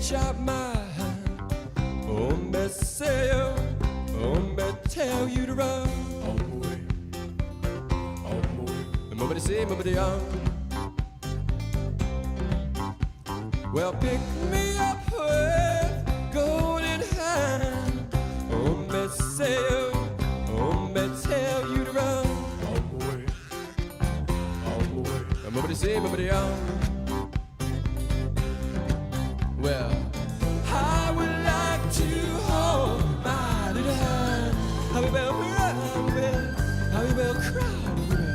reach out my hand. Hombre, say yo, hombre, tell you to run. Nobody say, nobody young. Well, pick me up with golden hand. Hombre, say yo, hombre, tell you to run. Nobody say, nobody young. Well, I would like to hold my little hand. How we will run with, how we will cry with.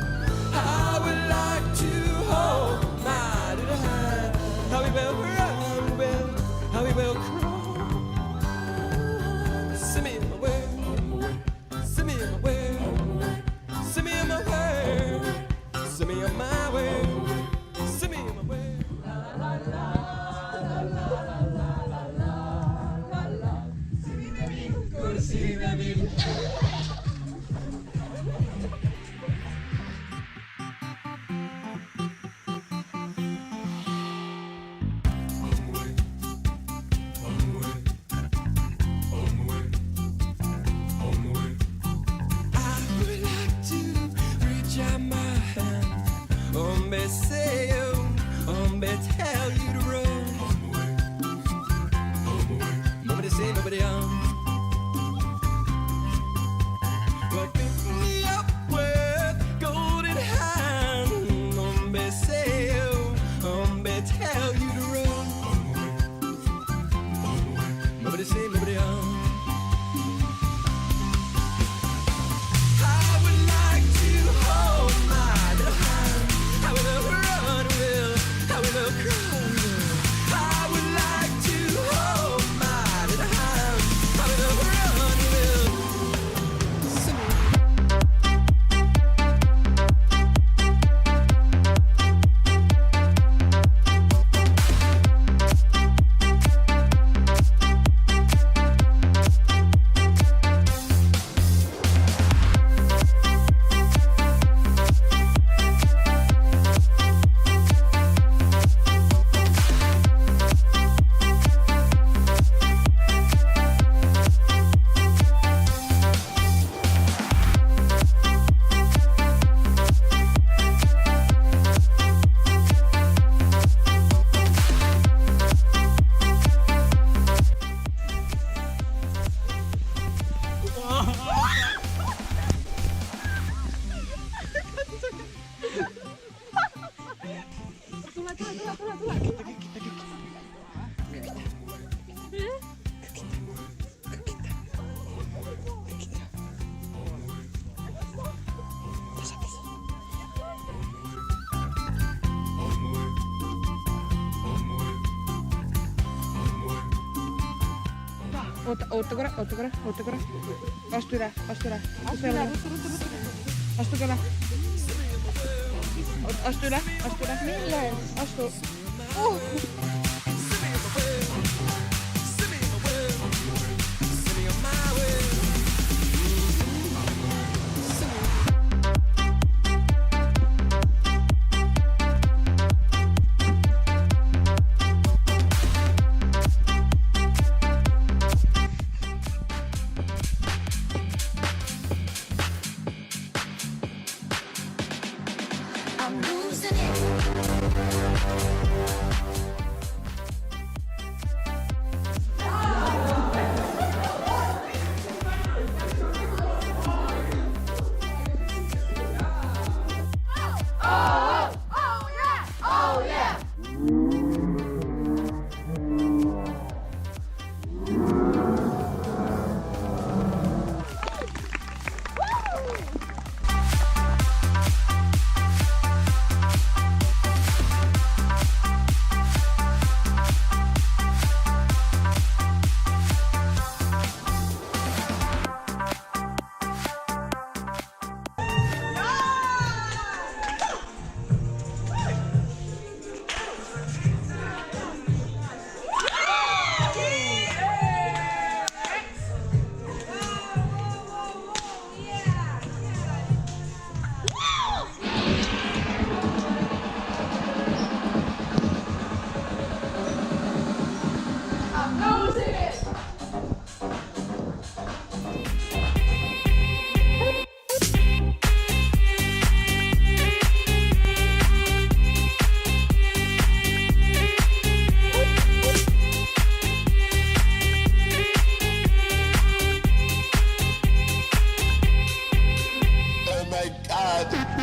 I would like to hold my little hand. How we will run with, how we will cry. Send me my way, send me my way, send me my way, send me on my way, send me my way. Hombre, say yo, hombre, tell you to run. Nobody say, nobody well, pick me up with golden hand. Hombre, say yo, hombre, tell you to run. Nobody say, nobody I would like to hold my little hand. I will run will, I will cry will. I would like to hold my little hand. I will run will. Oottakora. Astu ylä. Astu ylä. Astu ylä. Milloin? Astu. I'm losing it. it.